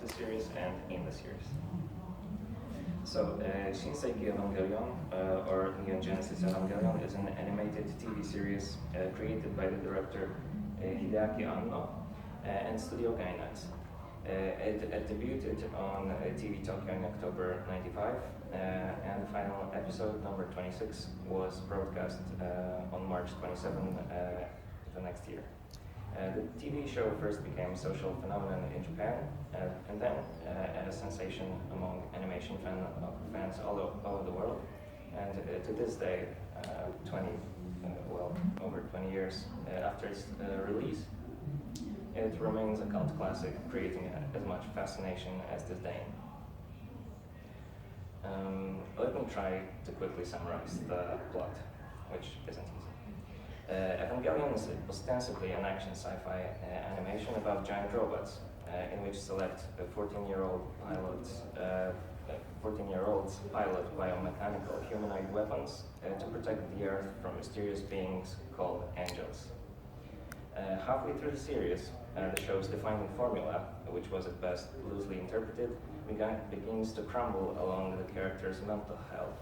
the series and in the series. So, Shinseiki Evangelion, or Neon Genesis Evangelion, is an animated TV series created by the director Hideaki Anno and Studio Gainax. It debuted on TV Tokyo in October '95, and the final episode, number 26, was broadcast on March 27 the next year. The TV show first became a social phenomenon in Japan, and then a sensation among animation fans all over the world. And to this day, over 20 years after its release, it remains a cult classic, creating as much fascination as disdain. Let me try to quickly summarize the plot, which isn't easy. Evangelion is ostensibly an action sci-fi animation about giant robots, in which select 14-year-olds pilot biomechanical humanoid weapons to protect the Earth from mysterious beings called angels. Halfway through the series, the show's defining formula, which was at best loosely interpreted, begins to crumble along the characters' mental health,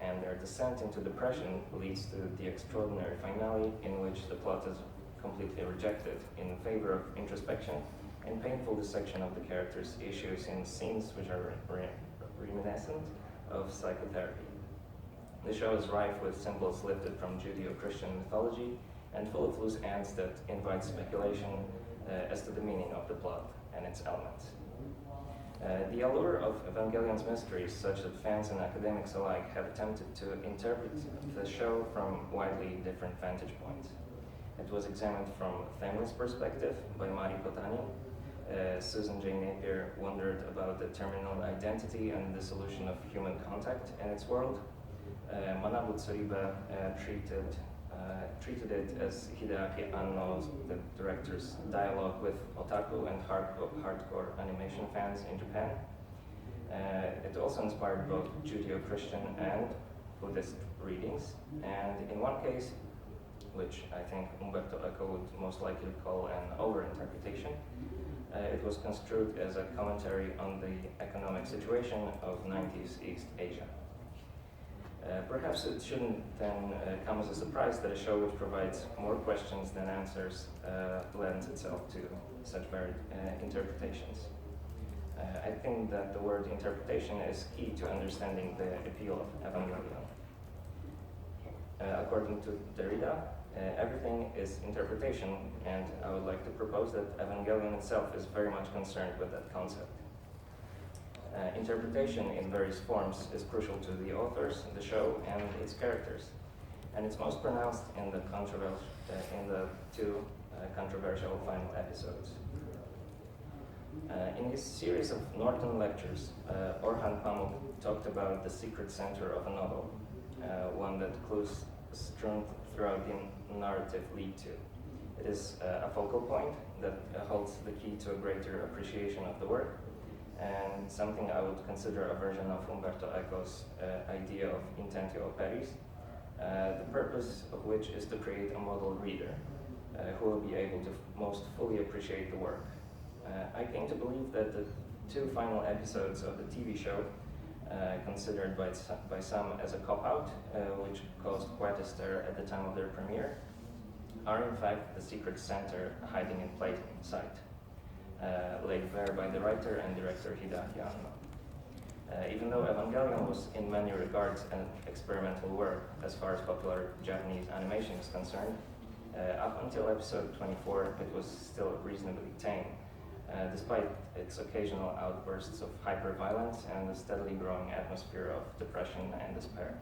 and their descent into depression leads to the extraordinary finale in which the plot is completely rejected in favor of introspection and painful dissection of the characters' issues in scenes which are reminiscent of psychotherapy. The show is rife with symbols lifted from Judeo-Christian mythology and full of loose ends that invite speculation as to the meaning of the plot and its elements. The allure of Evangelion's mysteries, such that fans and academics alike have attempted to interpret the show from widely different vantage points. It was examined from a feminist perspective by Mari Kotani. Susan J. Napier wondered about the terminal identity and dissolution of human contact in its world. Manabu Tsuriba treated it as Hideaki Anno's, the director's, dialogue with otaku and hardcore animation fans in Japan. It also inspired both Judeo-Christian and Buddhist readings, and in one case, which I think Umberto Eco would most likely call an overinterpretation, it was construed as a commentary on the economic situation of 90s East Asia. Perhaps it shouldn't then come as a surprise that a show which provides more questions than answers lends itself to such varied interpretations. I think that the word interpretation is key to understanding the appeal of Evangelion. According to Derrida, everything is interpretation, and I would like to propose that Evangelion itself is very much concerned with that concept. Interpretation in various forms is crucial to the authors, the show, and its characters, and it's most pronounced in the two controversial final episodes. In his series of Norton lectures, Orhan Pamuk talked about the secret center of a novel, one that clues strewn throughout the narrative lead to. It is a focal point that holds the key to a greater appreciation of the work, and something I would consider a version of Umberto Eco's idea of intentio operis, the purpose of which is to create a model reader who will be able to most fully appreciate the work. I came to believe that the two final episodes of the TV show, considered by some as a cop-out, which caused quite a stir at the time of their premiere, are in fact the secret center hiding in plain sight, laid bare by the writer and director Hideaki Anno. Even though Evangelion was in many regards an experimental work as far as popular Japanese animation is concerned, up until episode 24 it was still reasonably tame, despite its occasional outbursts of hyper-violence and the steadily growing atmosphere of depression and despair.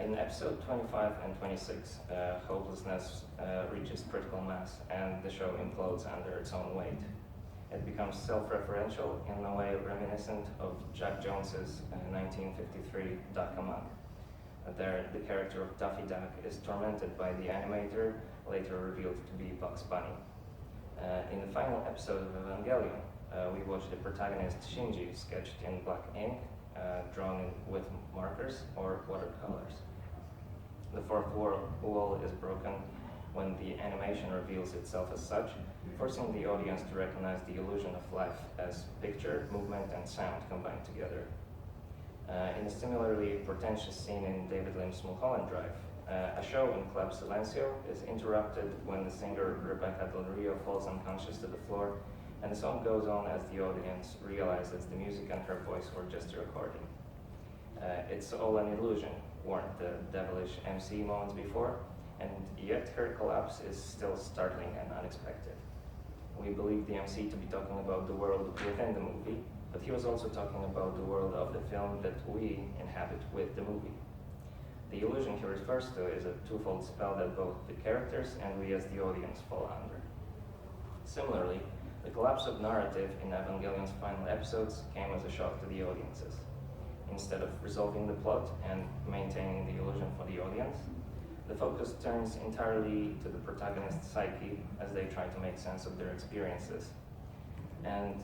In episode 25 and 26, hopelessness reaches critical mass and the show implodes under its own weight. It becomes self-referential in a way reminiscent of Jack Jones's 1953 Duck Amok. There, the character of Daffy Duck is tormented by the animator, later revealed to be Bugs Bunny. In the final episode of Evangelion, we watch the protagonist Shinji sketched in black ink, drawn with markers or watercolors. The fourth wall is broken when the animation reveals itself as such, forcing the audience to recognize the illusion of life as picture, movement, and sound combined together. In a similarly portentous scene in David Lim's Mulholland Drive, a show in Club Silencio is interrupted when the singer Rebecca Del Rio falls unconscious to the floor, and the song goes on as the audience realizes the music and her voice were just a recording. It's all an illusion, warned the devilish MC moments before, and yet her collapse is still startling and unexpected. We believe the MC to be talking about the world within the movie, but he was also talking about the world of the film that we inhabit with the movie. The illusion he refers to is a twofold spell that both the characters and we as the audience fall under. Similarly, the collapse of narrative in Evangelion's final episodes came as a shock to the audiences. Instead of resolving the plot and maintaining the illusion for the audience, the focus turns entirely to the protagonist's psyche as they try to make sense of their experiences. And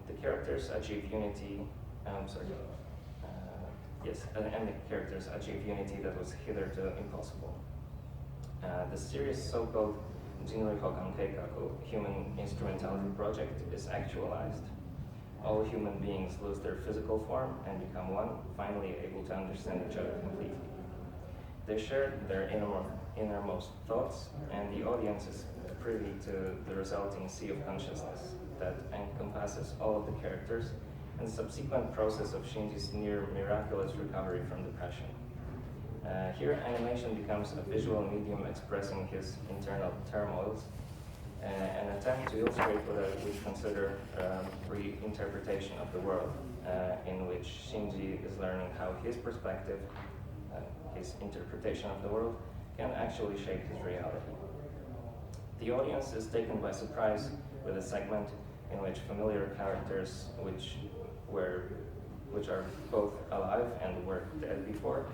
the characters achieve unity, and the characters achieve unity that was hitherto impossible. The series' so-called Jinrei Hokan Keikaku, Human Instrumentality Project, is actualized. All human beings lose their physical form and become one, finally able to understand each other completely. They share their innermost thoughts, and the audience is privy to the resulting sea of consciousness that encompasses all of the characters and the subsequent process of Shinji's near miraculous recovery from depression. Here, animation becomes a visual medium expressing his internal turmoils, an attempt to illustrate what I would consider reinterpretation of the world, in which Shinji is learning how his perspective, his interpretation of the world, can actually shape his reality. The audience is taken by surprise with a segment in which familiar characters, which are both alive and were dead before,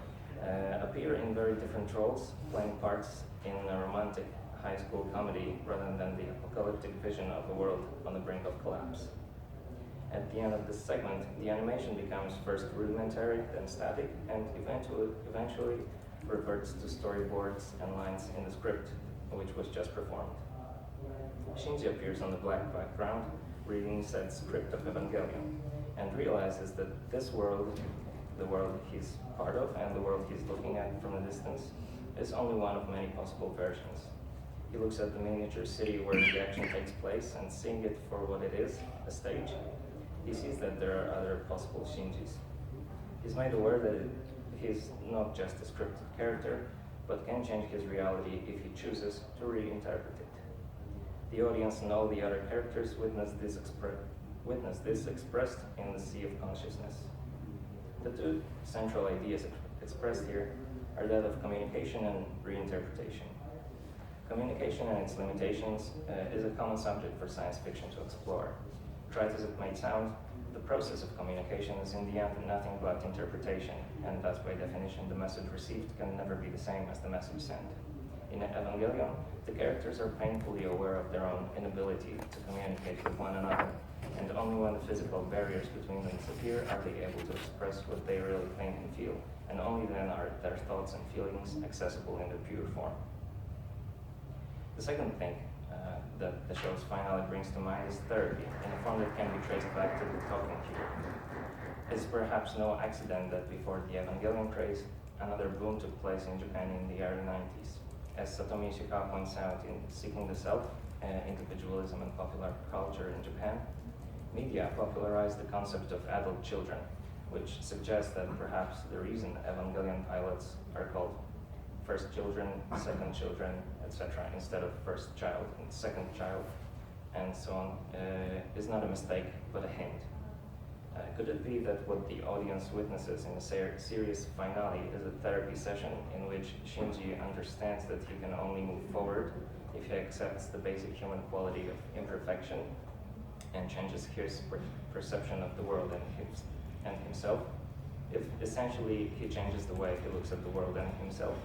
appear in very different roles, playing parts in a romantic high school comedy rather than the apocalyptic vision of a world on the brink of collapse. At the end of this segment, the animation becomes first rudimentary, then static, and eventually reverts to storyboards and lines in the script, which was just performed. Shinji appears on the black background, reading said script of Evangelion, and realizes that this world, the world he's part of and the world he's looking at from a distance, is only one of many possible versions. He looks at the miniature city where the action takes place, and seeing it for what it is, a stage, he sees that there are other possible Shinjis. He's made aware that he's not just a scripted character, but can change his reality if he chooses to reinterpret it. The audience and all the other characters witness this expressed in the sea of consciousness. The two central ideas expressed here are that of communication and reinterpretation. Communication and its limitations is a common subject for science fiction to explore. Trite as it may sound, the process of communication is in the end nothing but interpretation, and thus by definition the message received can never be the same as the message sent. In Evangelion, the characters are painfully aware of their own inability to communicate with one another, and only when the physical barriers between them disappear are they able to express what they really think and feel, and only then are their thoughts and feelings accessible in their pure form. The second thing that the show's finale brings to mind is therapy, in a form that can be traced back to the talking cube. It's perhaps no accident that before the Evangelion craze, another boom took place in Japan in the early 90s. As Satomi Ishikawa points out in Seeking the Self, Individualism and Popular Culture in Japan, media popularized the concept of adult children, which suggests that perhaps the reason Evangelion pilots are called first children, second children, etc., instead of first child and second child, and so on, is not a mistake, but a hint. Could it be that what the audience witnesses in a series finale is a therapy session in which Shinji understands that he can only move forward if he accepts the basic human quality of imperfection and changes his perception of the world and himself? If essentially he changes the way he looks at the world and himself,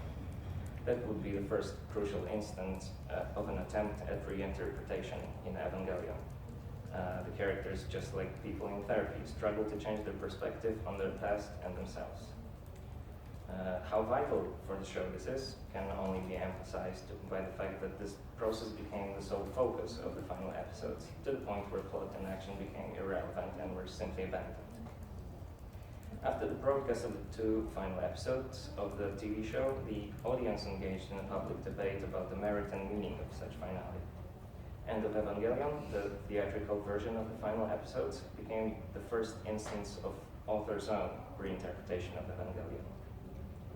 that would be the first crucial instance of an attempt at reinterpretation in Evangelion. The characters, just like people in therapy, struggle to change their perspective on their past and themselves. How vital for the show this is can only be emphasized by the fact that this process became the sole focus of the final episodes, to the point where plot and action became irrelevant and were simply abandoned. After the broadcast of the 2 final episodes of the TV show, the audience engaged in a public debate about the merit and meaning of such finale. End of Evangelion, the theatrical version of the final episodes, became the first instance of author's own reinterpretation of Evangelion.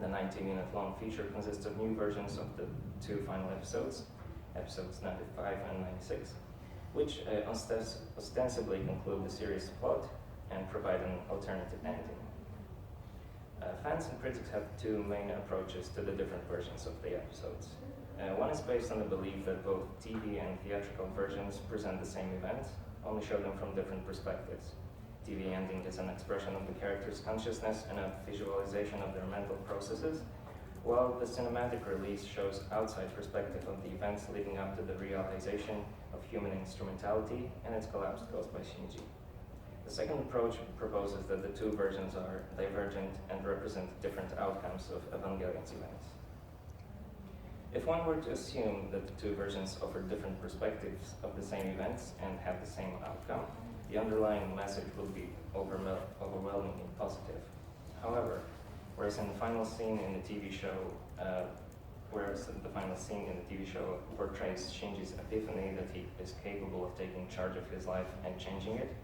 The 90-minute long feature consists of new versions of the 2 final episodes, episodes 95 and 96, which ostensibly conclude the series' plot and provide an alternative ending. Fans and critics have 2 main approaches to the different versions of the episodes. One is based on the belief that both TV and theatrical versions present the same events, only show them from different perspectives. TV ending is an expression of the character's consciousness and a visualization of their mental processes, while the cinematic release shows outside perspective of the events leading up to the realization of human instrumentality and its collapse caused by Shinji. The second approach proposes that the 2 versions are divergent and represent different outcomes of Evangelion's events. If one were to assume that the 2 versions offer different perspectives of the same events and have the same outcome, the underlying message would be overwhelmingly positive. However, whereas the final scene in the TV show portrays Shinji's epiphany that he is capable of taking charge of his life and changing it,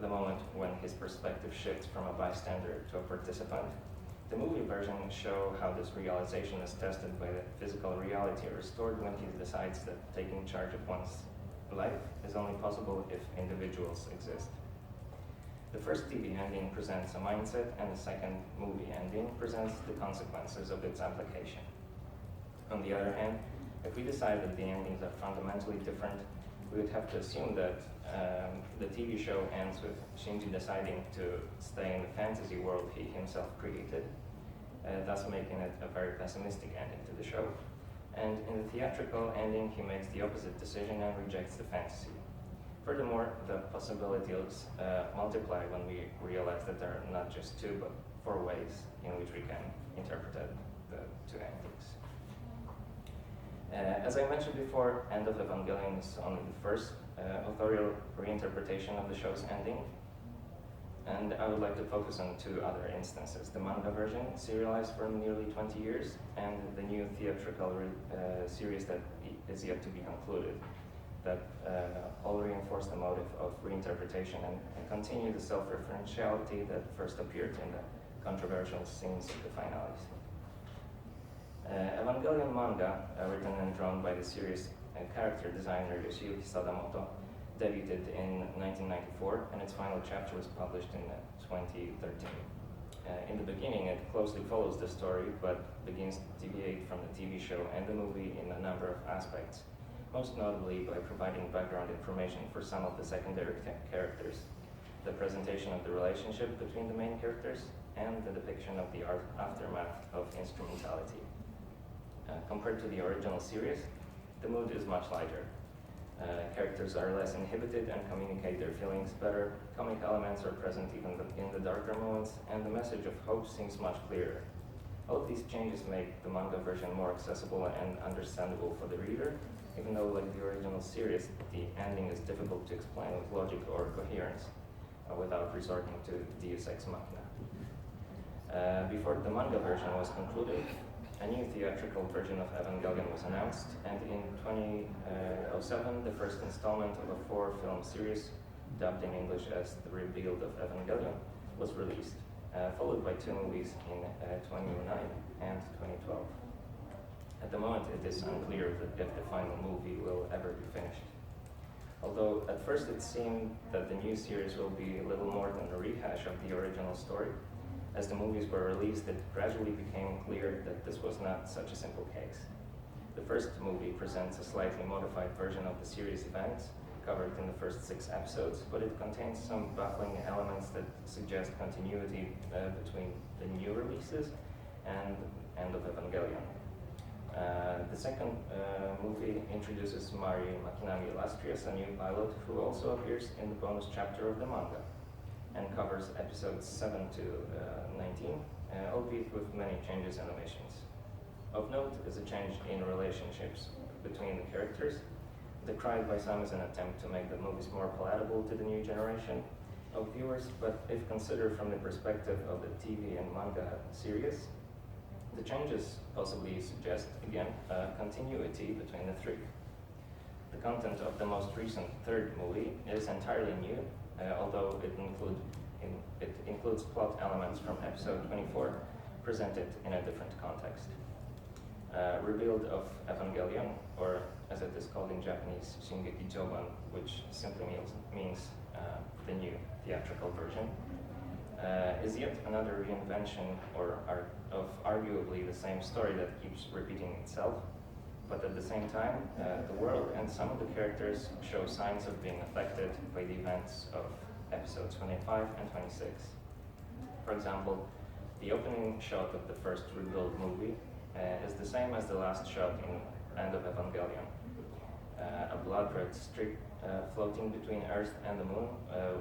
the moment when his perspective shifts from a bystander to a participant, the movie version show how this realization is tested by the physical reality restored when he decides that taking charge of one's life is only possible if individuals exist. The first TV ending presents a mindset, and the second movie ending presents the consequences of its application. On the other hand, if we decide that the endings are fundamentally different, we would have to assume that the TV show ends with Shinji deciding to stay in the fantasy world he himself created, thus making it a very pessimistic ending to the show. And in the theatrical ending, he makes the opposite decision and rejects the fantasy. Furthermore, the possibilities multiply when we realize that there are not just 2, but 4 ways in which we can interpret the 2 endings. As I mentioned before, End of Evangelion is only the first authorial reinterpretation of the show's ending, and I would like to focus on 2 other instances: the manga version, serialized for nearly 20 years, and the new theatrical series that is yet to be concluded, that all reinforce the motive of reinterpretation and continue the self-referentiality that first appeared in the controversial scenes of the finales. Evangelion manga, written and drawn by the series character designer Yoshiyuki Sadamoto, debuted in 1994, and its final chapter was published in 2013. In the beginning, it closely follows the story, but begins to deviate from the TV show and the movie in a number of aspects, most notably by providing background information for some of the secondary characters, the presentation of the relationship between the main characters, and the depiction of the aftermath of instrumentality. Compared to the original series, the mood is much lighter. Characters are less inhibited and communicate their feelings better, comic elements are present even in the darker moments, and the message of hope seems much clearer. All of these changes make the manga version more accessible and understandable for the reader, even though, like the original series, the ending is difficult to explain with logic or coherence without resorting to Deus Ex Machina. Before the manga version was concluded, a new theatrical version of Evangelion was announced, and in 2007, the first installment of a 4-film series, dubbed in English as The Rebuild of Evangelion, was released, followed by 2 movies in 2009 and 2012. At the moment, it is unclear if the final movie will ever be finished. Although at first it seemed that the new series will be a little more than a rehash of the original story, as the movies were released, it gradually became clear that this was not such a simple case. The first movie presents a slightly modified version of the series events covered in the first 6 episodes, but it contains some baffling elements that suggest continuity between the new releases and End of Evangelion. The second movie introduces Mari Makinami Illustrious, a new pilot who also appears in the bonus chapter of the manga, and covers episodes 7 to 19, albeit with many changes and omissions. Of note is a change in relationships between the characters, decried by some as an attempt to make the movies more palatable to the new generation of viewers, but if considered from the perspective of the TV and manga series, the changes possibly suggest, again, a continuity between the three. The content of the most recent third movie is entirely new, although it includes plot elements from episode 24 presented in a different context. Rebuild of Evangelion, or as it is called in Japanese, Shingeki Joban, which simply means the new theatrical version, is yet another reinvention of arguably the same story that keeps repeating itself, but at the same time, the world and some of the characters show signs of being affected by the events of episodes 25 and 26. For example, the opening shot of the first Rebuild movie is the same as the last shot in End of Evangelion. A blood-red strip floating between Earth and the Moon,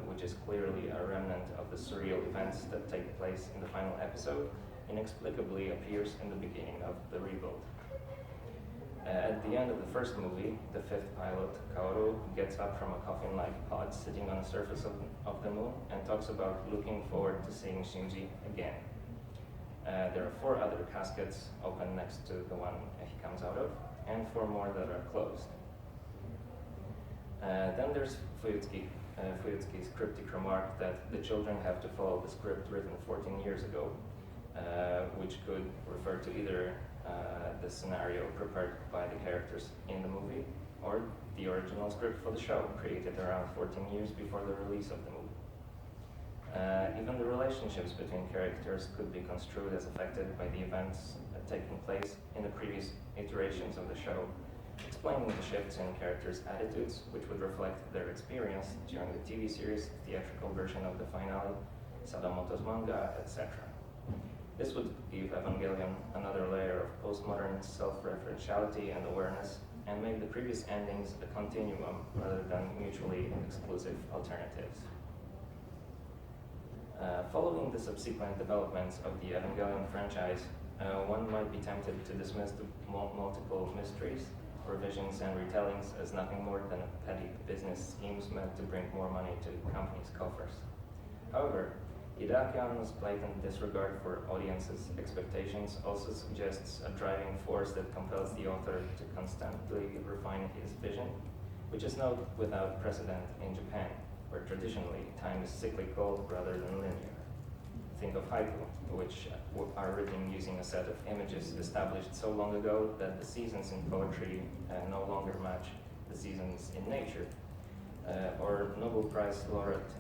which is clearly a remnant of the surreal events that take place in the final episode, inexplicably appears in the beginning of the Rebuild. At the end of the first movie, the fifth pilot, Kaoru, gets up from a coffin-like pod sitting on the surface of the moon and talks about looking forward to seeing Shinji again. There are 4 other caskets open next to the one he comes out of, and 4 more that are closed. Then there's Fuyutsuki's cryptic remark that the children have to follow the script written 14 years ago, which could refer to either the scenario prepared by the characters in the movie or the original script for the show, created around 14 years before the release of the movie. Even the relationships between characters could be construed as affected by the events taking place in the previous iterations of the show, explaining the shifts in characters' attitudes, which would reflect their experience during the TV series, theatrical version of the finale, Sadamoto's manga, etc. This would give Evangelion another layer of postmodern self-referentiality and awareness, and make the previous endings a continuum rather than mutually exclusive alternatives. Following the subsequent developments of the Evangelion franchise, one might be tempted to dismiss the multiple mysteries, revisions, and retellings as nothing more than petty business schemes meant to bring more money to the company's coffers. However, Hideaki blatant disregard for audiences' expectations also suggests a driving force that compels the author to constantly refine his vision, which is not without precedent in Japan, where traditionally time is cyclical rather than linear. Think of haiku, which are written using a set of images established so long ago that the seasons in poetry no longer match the seasons in nature. Or Nobel Prize laureate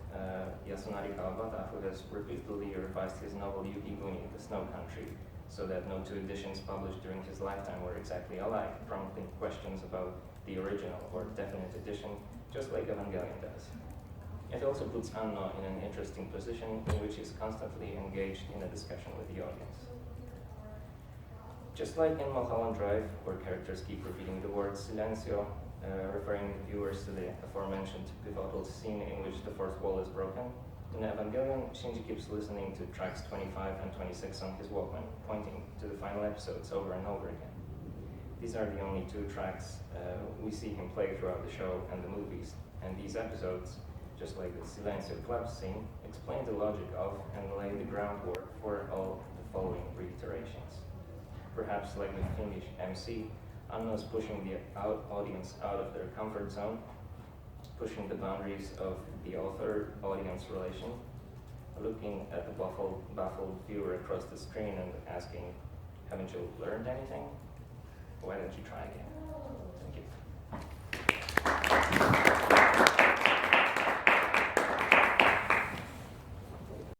Yasunari Kawabata, who has repeatedly revised his novel Yukiguni, The Snow Country, so that no 2 editions published during his lifetime were exactly alike, prompting questions about the original or definite edition, just like Evangelion does. It also puts Anno in an interesting position in which he's constantly engaged in a discussion with the audience. Just like in Mulholland Drive, where characters keep repeating the word silencio, referring viewers to the aforementioned pivotal scene in which the 4th wall is broken, in Evangelion, Shinji keeps listening to tracks 25 and 26 on his Walkman, pointing to the final episodes over and over again. These are the only 2 tracks we see him play throughout the show and the movies, and these episodes, just like the Silencio Club scene, explain the logic of and lay the groundwork for all the following reiterations. Perhaps like the Finnish MC, Anno is pushing the audience out of their comfort zone, pushing the boundaries of the author-audience relation, looking at the baffled viewer across the screen and asking, haven't you learned anything? Why don't you try again? Thank you.